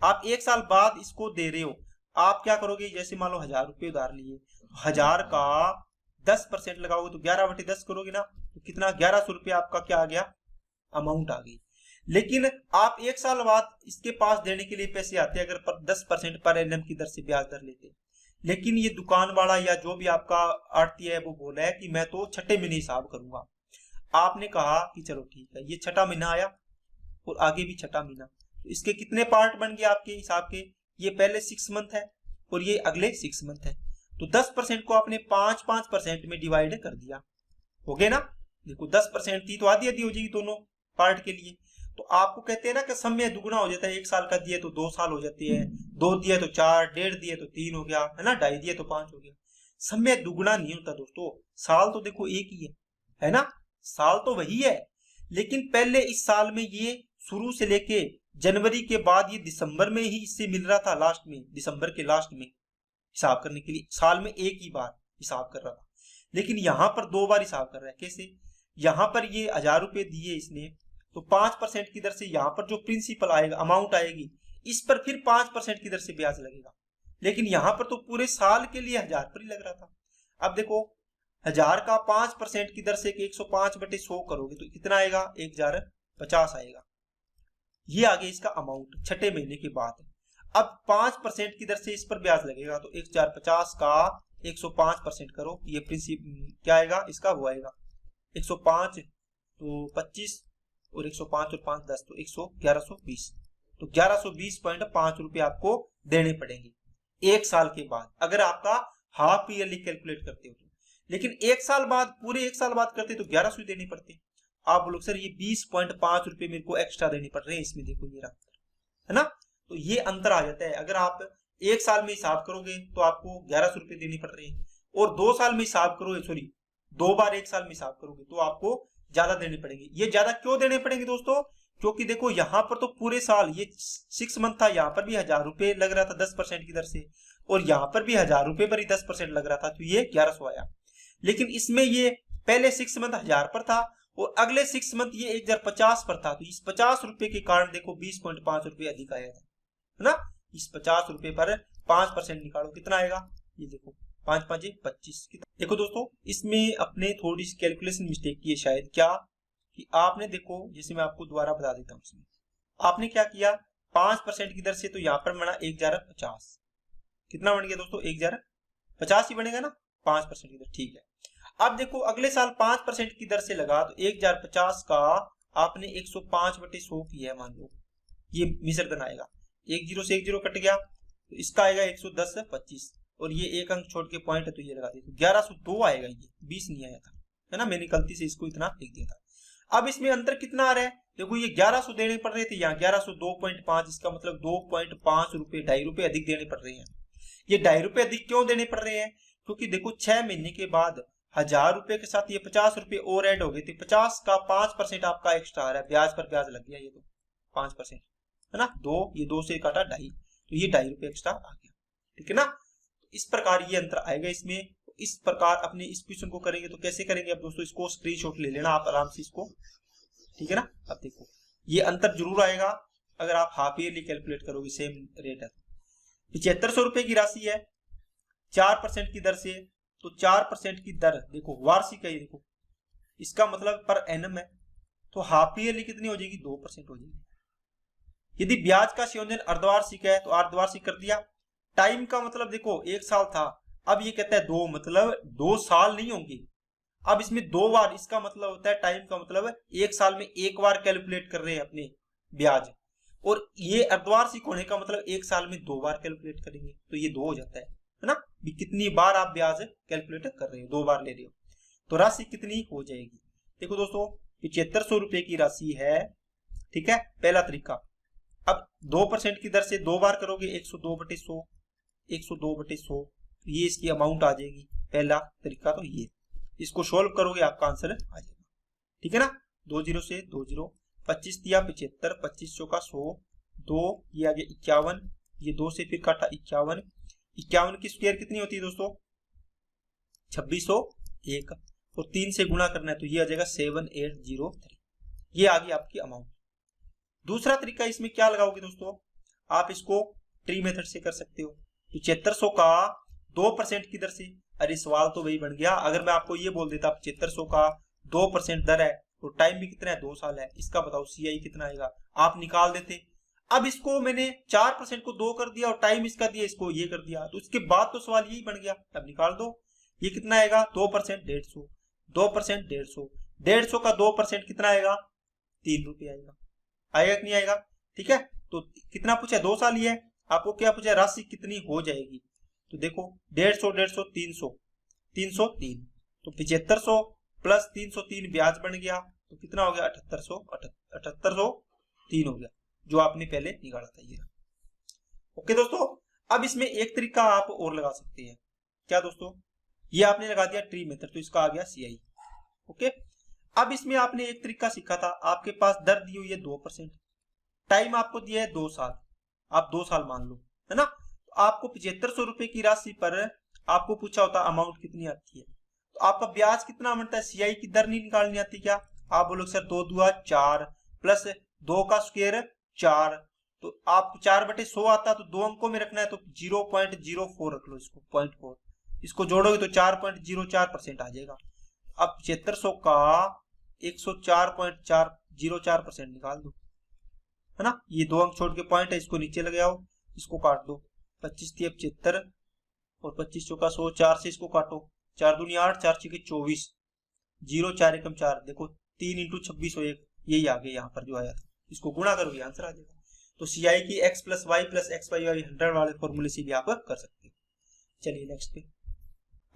आप एक साल बाद इसको दे रहे हो, आप क्या करोगे, जैसे मान लो 1000 रुपये उधार लिए, 1000 का 10% लगाओगे तो 11/10 करोगे ना, तो कितना, 1100 रुपये आपका क्या आ गया, अमाउंट आ गई। लेकिन आप एक साल बाद इसके पास देने के लिए पैसे आते अगर 10% पर एनम की दर से ब्याज दर लेते, लेकिन ये दुकान वाला या जो भी आपका आड़ती है वो बोला है कि मैं तो छठे महीने हिसाब करूंगा। आपने कहा कि चलो ठीक है, ये छठा महीना आया और आगे भी छठा महीना, तो इसके कितने पार्ट बन गए आपके हिसाब के, ये पहले 6 मंथ है और ये अगले 6 मंथ है, तो 10% को आपने 5-5% में डिवाइड कर दिया, हो गए ना। देखो 10% थी तो आधी आधी हो जाएगी दोनों पार्ट के लिए। तो आपको कहते हैं ना कि समय दुगना हो जाता है, एक साल का दिए तो 2 साल हो जाते हैं, 2 दिए तो 4, 1.5 दिए तो 3 हो गया, है ना, 2.5 दिए तो 5 हो गया। समय दुगना नहीं होता दोस्तों, साल तो देखो एक ही है ना, साल तो वही है, लेकिन पहले इस साल में ये शुरू से लेके जनवरी के बाद ये दिसंबर में ही इससे मिल रहा था, लास्ट में दिसंबर के लास्ट में हिसाब करने के लिए, साल में एक ही बार हिसाब कर रहा था, लेकिन यहां पर 2 बार हिसाब कर रहा है। कैसे, यहां पर ये 1000 रुपए दिए इसने, तो 5% की दर से यहाँ पर जो प्रिंसिपल आएगा, अमाउंट आएगी, इस पर फिर 5% की दर से ब्याज लगेगा, लेकिन यहाँ पर तो पूरे साल के लिए 1000 पर ही लग रहा था। अब देखो 1000 का 5% की दर से 105/100 करोगे तो कितना आएगा, 1050 आएगा। ये आगे इसका अमाउंट छठे महीने के बाद। अब 5% की दर से इस पर ब्याज लगेगा, तो 1050 का 105% करो, ये प्रिंसिपल क्या आएगा इसका, वो आएगा 105 तो 25 और 105 और 5 10 तो 1120, तो 1120.5 रुपए आपको देने पड़ेंगे एक साल के बाद, अगर आपका हाफ ईयरली कैलकुलेट करते हो तो। लेकिन एक साल बाद, पूरे एक साल बाद करते तो 1100 देने पड़ते। आप बोलोगे सर ये 20.5 रुपए मेरे को एक्स्ट्रा देने पड़ रहे हैं, इसमें देखो ये अंतर है ना, तो ये अंतर आ जाता है। अगर आप एक साल में हिसाब करोगे तो आपको 1100 रुपए देने पड़ रहे हैं, और 2 साल में हिसाब करोगे, सॉरी 2 बार एक साल में हिसाब करोगे तो आपको ज्यादा देने पड़ेंगे। ये ज्यादा क्यों देने पड़ेंगे दोस्तों, क्योंकि देखो यहाँ पर तो पूरे साल ये 6 मंथ था, यहाँ पर भी 1000 रुपए लग रहा था 10% की दर से, और यहाँ पर भी 1000 रुपए पर ही 10% लग रहा था, तो ये 1100 आया। लेकिन इसमें ये पहले 6 मंथ 1000 पर था और अगले 6 मंथ ये 1050 पर था, तो इस 50 रुपए के कारण देखो 20.5 रुपए अधिक आया था, है ना। इस 50 रुपए पर 5% निकालो, कितना आएगा, ये देखो 5 5 25। देखो दोस्तों इसमें अपने थोड़ी सी कैलकुलेशन मिस्टेक की है शायद, क्या कि आपने देखो, जैसे मैं आपको दोबारा बता देता हूँ, इसमें आपने क्या किया, 5% की दर से तो यहाँ पर बना 1050, कितना बन गया दोस्तों, 1050 ही बनेगा ना, 5% की दर, ठीक है। अब देखो अगले साल 5% की दर से लगा, तो 1050 का आपने 105/100 किया है, मान लो ये मिश्रधन आएगा, 1 0 से 1 0 कट गया, तो इसका आएगा 110/25, और ये एक अंक छोड़ के पॉइंट है तो ये लगा दिया, तो 1102 आएगा, ये 20 नहीं आया था, है ना, मैंने गलती से इसको इतना लिख दिया था। अब इसमें अंतर कितना आ रहा है, देखो ये 1100 देने पड़ रहे थे, यहाँ 1102.5, इसका मतलब 2.5 रुपए, 2.5 रुपए अधिक देने पड़ रहे हैं। ये 2.5 रुपए अधिक क्यों देने पड़ रहे हैं, क्योंकि देखो 6 महीने के बाद 1000 रुपए के साथ ये 50 रुपए और ऐड हो गए थे, 50 का 5% आपका एक्स्ट्रा आ रहा है, ब्याज पर ब्याज लग गया, ये तो 5% है ना, 2 ये 2 से काटा 2.5, तो ये 2.5 रुपए एक्स्ट्रा आ गया, ठीक है ना। इस प्रकार ये अंतर आएगा इसमें। इस प्रकार अपने इस क्वेश्चन को करेंगे तो कैसे करेंगे, अब दोस्तों इसको स्क्रीनशॉट ले लेना आप आराम से इसको, ठीक है ना। अब देखो ये अंतर जरूर आएगा अगर आप हाफ ईयरली कैलकुलेट करोगे, सेम रेट है, 7500 रुपए की राशि है 4% की दर से, तो 4% की दर देखो वार्षिक है, देखो इसका मतलब पर एनम है, तो हाफ ईयरली कितनी हो जाएगी, 2% हो जाएगी। यदि ब्याज का संयोजन अर्धवार्षिक है तो अर्धवार्षिक कर दिया। टाइम का मतलब देखो 1 साल था, अब ये कहता है 2, मतलब 2 साल नहीं होंगे, अब इसमें 2 बार, इसका मतलब होता है टाइम का मतलब 1 साल में 1 बार कैलकुलेट कर रहे हैं अपने ब्याज, और ये अर्धवार्षिक होने का मतलब 1 साल में 2 बार कैलकुलेट करेंगे, तो ये 2 हो जाता है ना। कितनी बार आप ब्याज कैलकुलेट कर रहे हो, 2 बार ले रहे हो, तो राशि कितनी हो जाएगी। देखो दोस्तों 7500 रुपए की राशि है, ठीक है, पहला तरीका। अब 2% की दर से 2 बार करोगे, 102/100, 102/100, ये इसकी अमाउंट आ जाएगी, पहला तरीका तो ये, इसको सोल्व करोगे आपका आंसर आ जाएगा, ठीक है ना। 2 0 से 2 0, 25 दिया 75, 25 चौका 100, 2, ये आ गया 51, ये 2 से फिर काटा 51, 51 की स्क्वायर कितनी होती है दोस्तों 2601, और 3 से गुणा करना है तो ये आ जाएगा 7803। ये आ गई आपकी अमाउंट। दूसरा तरीका इसमें क्या लगाओगे दोस्तों, आप इसको ट्री मेथड से कर सकते हो। तो 7600 का 2% की दर से, अरे सवाल तो वही बन गया। अगर मैं आपको ये बोल देता 7500 का 2% दर है तो टाइम भी कितना है 2 साल है, इसका बताओ CI कितना आएगा, आप निकाल देते। अब इसको मैंने 4% को 2 कर दिया और टाइम इसका दिया, इसको ये कर दिया, तो उसके बाद तो सवाल यही बन गया। अब निकाल दो, ये कितना आएगा 2% 150, 2% 150, 150 का 2% कितना आएगा 3 रुपये आएगा। आएगा कि नहीं आएगा? ठीक है, तो कितना पूछा 2 साल ही है, आपको क्या पूछा राशि कितनी हो जाएगी। तो देखो 150 150 300 303, तो 7500 प्लस 303 ब्याज बन गया, तो कितना हो गया 7803 हो गया, जो आपने पहले निकाला था ये। ओके दोस्तों, अब इसमें एक तरीका आप और लगा सकते हैं। क्या दोस्तों, ये आपने लगा दिया ट्री मेथड, तो इसका आ गया CI। ओके, अब इसमें आपने एक तरीका सीखा था, आपके पास दर दी हुई है 2%, टाइम आपको दिया है 2 साल, आप 2 साल मान लो, है ना। तो आपको 7500 रुपए की राशि पर आपको पूछा होता अमाउंट कितनी आती है, तो आपका ब्याज कितना बनता है, CI की दर नहीं निकालनी आती क्या? आप बोलो सर 2 दूआ 4 प्लस 2 का स्क्वायर 4, तो आप 4/100 आता, तो 2 अंकों में रखना है तो 0.04 रख लो, इसको 0.4, इसको जोड़ोगे तो 4.04% आ जाएगा। अब 7500 का 104.404% निकाल दो, है ना। ये 2 अंक छोड़ के पॉइंट है, इसको नीचे लगे आओ, इसको काट दो, 25 × 75 और 25 × 100, 4 से इसको काटो, 4 दूनी 8, 4 × 24, 0 4 एकम 4, देखो 3 × 26 हो 1, यही आ गया यहाँ पर जो आया था, इसको गुणा करोगे आंसर आ जाएगा। तो CI की x + y + x y 100 वाले फॉर्मूले से भी आप कर सकते हो। चलिए नेक्स्ट पे,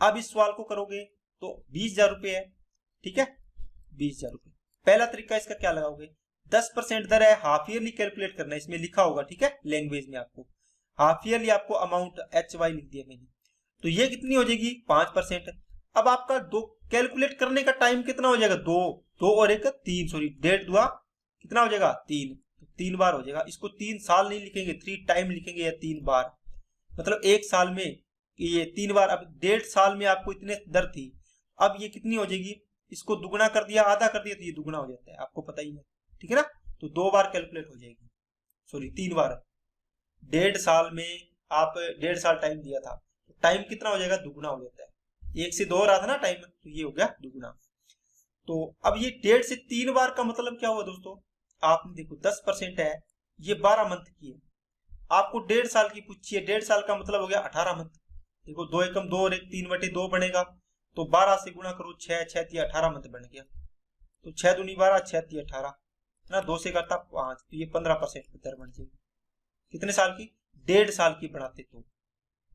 अब इस सवाल को करोगे तो 20,000 रुपये है, ठीक है 20,000 रुपये। पहला तरीका इसका क्या लगाओगे, 10% दर है, हाफ ईयरली कैलकुलेट करना है, इसमें लिखा होगा, ठीक है लैंग्वेज में आपको हाफ ईयरली आपको अमाउंट HY लिख दिया मैंने, तो ये कितनी हो जाएगी 5%। अब आपका दो कैलकुलेट करने का टाइम कितना हो जाएगा, 2 और 1 3, सॉरी 1.5 दुआ कितना हो जाएगा 3, 3 बार हो जाएगा। इसको 3 साल नहीं लिखेंगे, 3 टाइम लिखेंगे, या 3 बार, मतलब 1 साल में ये 3 बार। अब 1.5 साल में आपको इतने दर थी, अब ये कितनी हो जाएगी, इसको दुगना कर दिया, आधा कर दिया, तो ये दुगना हो जाता है, आपको पता ही है, ठीक है ना। तो 2 बार कैलकुलेट हो जाएगी, सॉरी 3 बार। 1.5 साल में आप 1.5 साल टाइम दिया था, तो टाइम कितना हो जाएगा दुगना हो जाता है, 1 से 2 हो रहा था ना टाइम, तो ये हो गया दुगना। तो अब ये 1.5 से 3 बार का मतलब क्या हुआ दोस्तों, आपने देखो 10% है, ये 12 मंथ की है, आपको 1.5 साल की पूछी है, 1.5 साल का मतलब हो गया 18 मंथ। देखो 2 एकम 2 और 1 3/2 बनेगा, तो 12 से गुणा करो, 6 6 3 18 मंथ बन गया, तो 6 दूनी 12 6 3 18 ना, 2 से करता 5, तो ये 15% की दर बन जाएगी। कितने साल की, 1.5 साल की बढ़ाते तो,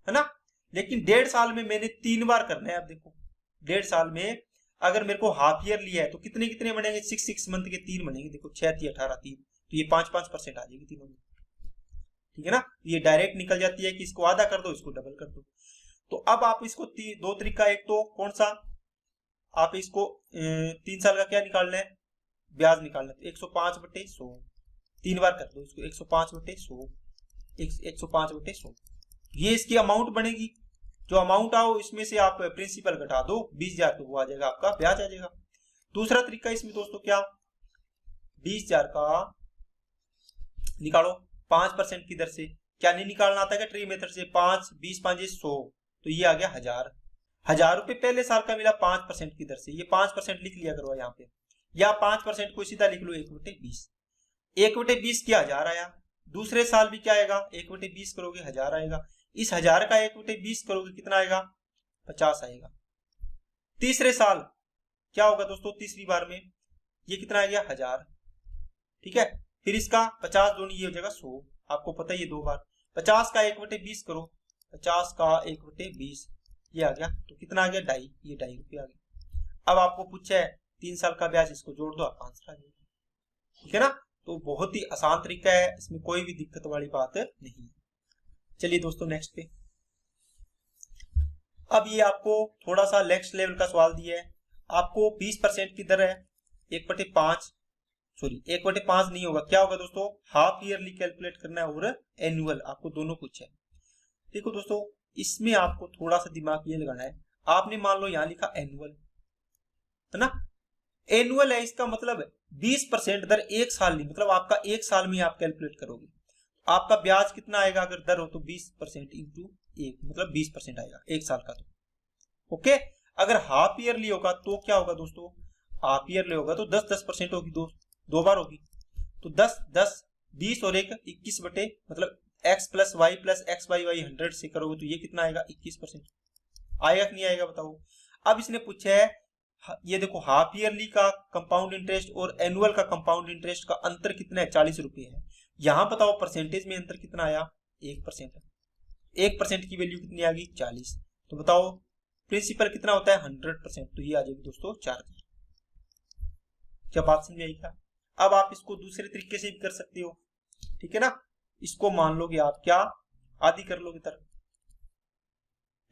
है ना। लेकिन 1.5 साल में मैंने 3 बार करना है। अब देखो 1.5 साल में अगर मेरे को हाफ ईयर लिया है तो कितने कितने बनेंगे, 6 मंथ के 3 बनेंगे, देखो 6 3 18 3, तो ये 5% आ जाएगी तीनों में, ठीक है ना। ये डायरेक्ट निकल जाती है कि इसको आधा कर दो, इसको डबल कर दो। तो अब आप इसको 2 तरीका, एक तो कौन सा, आप इसको 3 साल का क्या निकालना है, ब्याज निकालना है, तो 105/100, 3 बार कर दो इसको, 105/100, 105/100, ये इसकी अमाउंट बनेगी। जो अमाउंट आओ इसमें से आप प्रिंसिपल घटा दो, 20,000, तो वो आ जाएगा आपका ब्याज आ जाएगा। दूसरा तरीका इसमें दोस्तों क्या, 20,000 का निकालो 5% की दर से, क्या नहीं निकालना आता है ट्री मेथड से, 5 20 5 100, तो ये आ गया 1000। 1000 रुपए पहले साल का मिला 5% की दर से, ये 5% लिख लिया करो यहाँ पे, या 5% को सीधा लिख लो 1/20, 1/20 क्या 1000 आया। दूसरे साल भी क्या आएगा, 1/20 करोगे 1000 आएगा, इस 1000 का 1/20 करोगे कितना आएगा 50 आएगा। तीसरे साल क्या होगा दोस्तों, तीसरी बार में ये कितना आ गया 1000, ठीक है। फिर इसका 50 दूनी ये हो जाएगा 100, आपको पता ही है 2 बार, 50 का 1/20 करो, 50 का 1/20 ये आ गया, तो कितना आ गया 2.5, ये 2.5 रुपये आ गया। अब आपको पूछा है 3 साल का ब्याज, इसको जोड़ दो, आप आंसर आ जाएगा, ठीक है ना। तो बहुत ही आसान तरीका है, इसमें कोई भी दिक्कत वाली बात नहीं है। चलिए दोस्तों नेक्स्ट पे, अब ये आपको थोड़ा सा नेक्स्ट लेवल का सवाल दिया है, आपको 20% की दर है, 1/5 सॉरी 1/5 नहीं होगा, क्या होगा दोस्तों, हाफ ईयरली कैलकुलेट करना है और एनुअल, आपको दोनों कुछ है। देखो दोस्तों, इसमें आपको थोड़ा सा दिमाग ये लगाना है। आपने मान लो यहाँ लिखा एनुअल, है ना, एनुअल है, इसका मतलब 20% दर एक साल नहीं, मतलब आपका एक साल में आप कैलकुलेट करोगे, आपका ब्याज कितना आएगा, अगर दर हो तो 20% इंटू एक, मतलब 20% आएगा एक साल का। तो ओके, अगर हाफ ईयरली होगा तो क्या होगा दोस्तों, हाफ ईयरली होगा तो 10% होगी, दो बार होगी, तो 10 20 और 1 21 बटे, मतलब x plus y plus x by y 100 से करोगे तो ये कितना आएगा, 21% आएगा कि नहीं आएगा बताओ। अब इसने पूछा है, ये देखो हाफ ईयरली का कंपाउंड इंटरेस्ट और एनुअल का कंपाउंड इंटरेस्ट का अंतर कितना है, 40 रुपए है। यहां बताओ परसेंटेज में अंतर कितना आया, 1%। 1% की वैल्यू कितनी आ गई, 40। तो बताओ प्रिंसिपल कितना होता है, 100%, तो ये आ जाएगी दोस्तों 4000। क्या बात समझ आई क्या। अब आप इसको दूसरे तरीके से भी कर सकते हो, ठीक है ना, इसको मान लोगे आप क्या, आधी कर लोगे,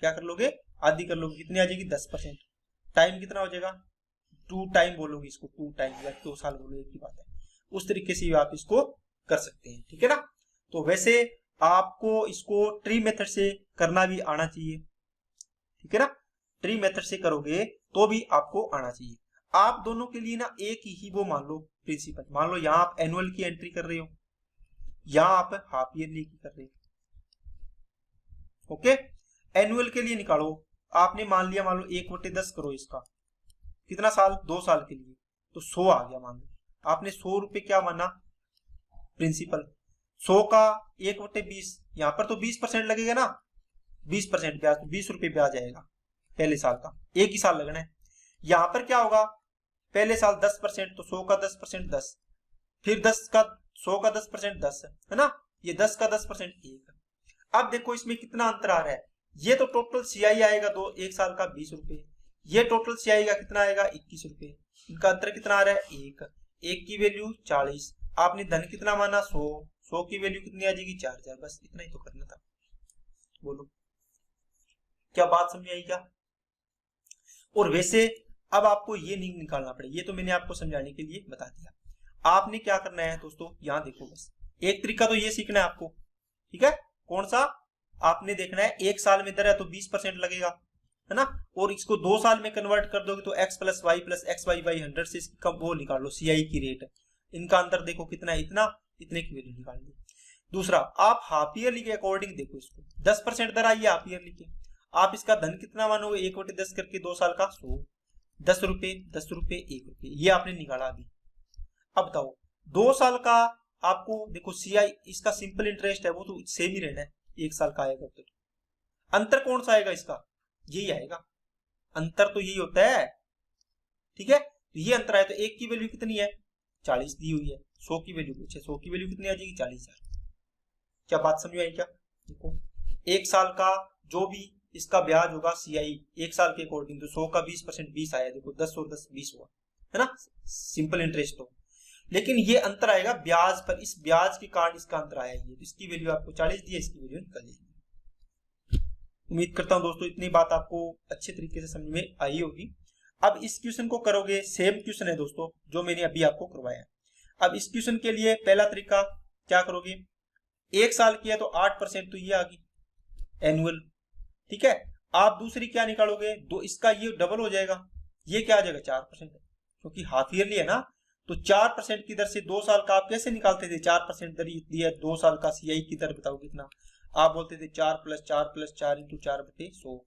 क्या कर लोगे, आधी कर लोगे, कितनी आ जाएगी, 10%। टाइम कितना हो जाएगा, 2 टाइम बोलोगे इसको, 2 टाइम या 2 साल बोलो, एक ही बात है। उस तरीके से आप इसको कर सकते हैं, ठीक है ना। तो वैसे आपको इसको ट्री मेथड से करना भी आना चाहिए, ठीक है ना, ट्री मेथड से करोगे तो भी आपको आना चाहिए। आप दोनों के लिए ना एक ही वो मान लो प्रिंसिपल, मान लो यहाँ आप एनुअल की एंट्री कर रहे हो, यहाँ आप हाफ ईयरली की कर रहे हो, ओके। एनुअल के लिए निकालो, आपने मान लिया, मान लो 1/10 करो, इसका कितना साल, 2 साल के लिए, तो 100 आ गया। मान लो आपने 100 रुपए क्या माना प्रिंसिपल, 100 का 1/20, यहाँ पर तो 20% लगेगा ना, 20% ब्याज, तो 20 रुपए ब्याज आएगा पहले साल का, एक ही साल लगना है। यहाँ पर क्या होगा, पहले साल 10%, तो 100 का 10% 10, फिर 100 का 10% 10, है ना, ये 10 का 10% 1। अब देखो इसमें कितना अंतर आ रहा है, ये तो टोटल सीआई आएगा एक साल का 20 रुपए, ये टोटल सीआई का कितना आएगा 21 रुपए, इनका अंतर कितना आ रहा है 1 की वैल्यू 40, आपने धन कितना माना 100 की वैल्यू कितनी आ जाएगी 4000, बस इतना ही तो करना था। बोलो क्या बात समझ आई क्या। और वैसे अब आपको ये नहीं निकालना पड़ेगा, ये तो मैंने आपको समझाने के लिए बता दिया। आपने क्या करना है दोस्तों, यहाँ देखो, बस एक तरीका तो ये सीखना है आपको, ठीक है, कौन सा, आपने देखना है एक साल में दर है तो 20% लगेगा, है ना, और इसको 2 साल में कन्वर्ट कर दोगे तो x plus y plus x y y 100 से इसकी कम वो निकाल लो, सीआई की रेट, इनका अंतर देखो कितना है, इतने की वैल्यू निकाल लो। दूसरा, आप हाफ ईयरली के अकॉर्डिंग देखो इसको, 10% दर आई है हाफ ईयरली के, आप इसका धन कितना मानोगे, 1/10 करके 2 साल का 100, 10 रुपए 10 रुपए 1 रुपए, ये आपने निकाला अभी। अब बताओ 2 साल का आपको देखो सीआई, इसका सिंपल इंटरेस्ट है वो तो सेम ही रहना है, 1 साल का आएगा, तो अंतर कौन सा आएगा इसका, यही आएगा, अंतर तो यही होता है, ठीक है, तो ये अंतर है, तो 1 की वैल्यू कितनी है 40 दी हुई है, 100 की वैल्यू पूछे, 100 की वैल्यू कितनी आ जाएगी 40,000। क्या बात समझ आई क्या। देखो 1 साल का जो भी इसका ब्याज होगा सीआई एक साल के अकॉर्डिंग, तो 100 का 20% 20 आया, देखो 10 और 10 20 हुआ, है ना, सिंपल इंटरेस्ट। तो लेकिन ये अंतर आएगा ब्याज पर, इस ब्याज के कारण इसका अंतर आया, ये तो इसकी वैल्यू आपको 40 दी है, इसकी वैल्यू निकल जाएगी। उम्मीद करता हूं दोस्तों इतनी बात आपको अच्छे तरीके से समझ में आई होगी। अब इस क्वेश्चन को करोगे, सेम क्वेश्चन है दोस्तों जो मैंने अभी आपको करवाया। अब इस क्वेश्चन के लिए पहला तरीका क्या करोगे, 1 साल की है तो 8%, तो ये आ गई एनुअल, ठीक है। आप दूसरी क्या निकालोगे, दो, इसका ये डबल हो जाएगा, ये क्या आ जाएगा 4%, क्योंकि हाफ ईयरली है ना, तो 4% की दर से 2 साल का आप कैसे निकालते थे, 4% दर दिया 2 साल का सीआई की दर, बताओ कितना, आप बोलते थे 4 + 4 + 4 × 4/100,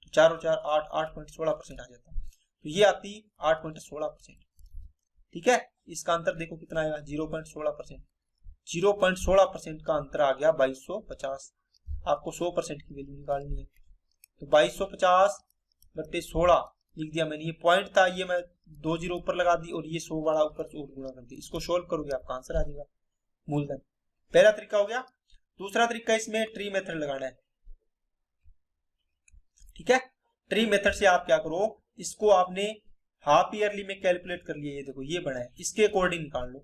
तो 4 और 4 8, 8.16% आ जाता, तो ये आती 8.16%, ठीक है। इसका अंतर देखो कितना आएगा 0.16%, 0.16% का अंतर आ गया 2250, आपको 100% की वैल्यू निकालनी है, तो 2250/16 लिख दिया मैंने, ये पॉइंट था, ये मैं 2 जीरो ऊपर लगा दी और ये 100 वाला ऊपर से और गुणा कर दी, इसको सोल्व करोगे आपका आंसर आ जाएगा मूलधन। पहला तरीका हो गया। दूसरा तरीका इसमें ट्री मेथड लगाना है, ठीक है। ट्री मेथड से आप क्या करो, इसको आपने हाफ ईयरली में कैलकुलेट कर लिया, ये देखो ये बना है, इसके अकॉर्डिंग निकाल लो,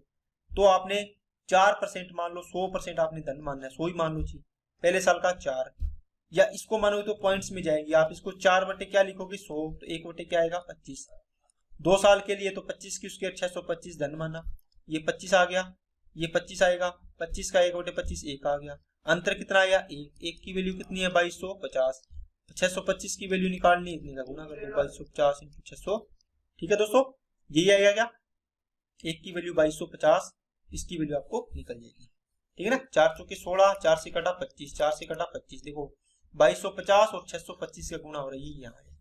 तो आपने 4% मान लो, 100% आपने धन मानना है, 100 ही मान लो जी, पहले साल का 4, या इसको मानोगे तो पॉइंट्स में जाएगी, आप इसको 4 बटे क्या लिखोगे 100, तो 1 बटे क्या आएगा 25, 2 साल के लिए तो 25 की स्क्वायर 625 धन माना, ये 25 आ गया, ये 25 आएगा, 25 का 1/25 1 आ गया, अंतर कितना आया 1, 1 की वैल्यू कितनी है 2250, 625 की वैल्यू निकालनी है, इतने का गुना कर दो 2250 × 600। ठीक है दोस्तों, यही आएगा क्या, 1 की वैल्यू 2250, इसकी वैल्यू आपको निकल जाएगी। ठीक है ना, 4 चौके 16, 4 से कटा 25, 4 से कटा 25, देखो 2250 और 625 का गुना हो रहा है, ये यहाँ है।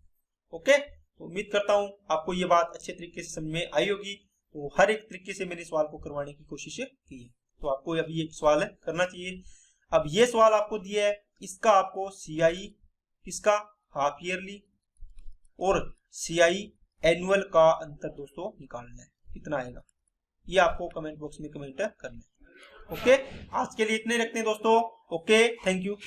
ओके, तो उम्मीद करता हूँ आपको ये बात अच्छे तरीके से समझ में आई होगी। तो हर एक तरीके से मैंने सवाल को करवाने की कोशिश की है, तो आपको अभी एक सवाल करना चाहिए। अब ये सवाल आपको दिया है, इसका आपको CI इसका हाफ ईयरली और CI एनुअल का अंतर दोस्तों निकालना है, कितना आएगा ये आपको कमेंट बॉक्स में कमेंट करना है। ओके, आज के लिए इतने रखते हैं दोस्तों। Okay, thank you.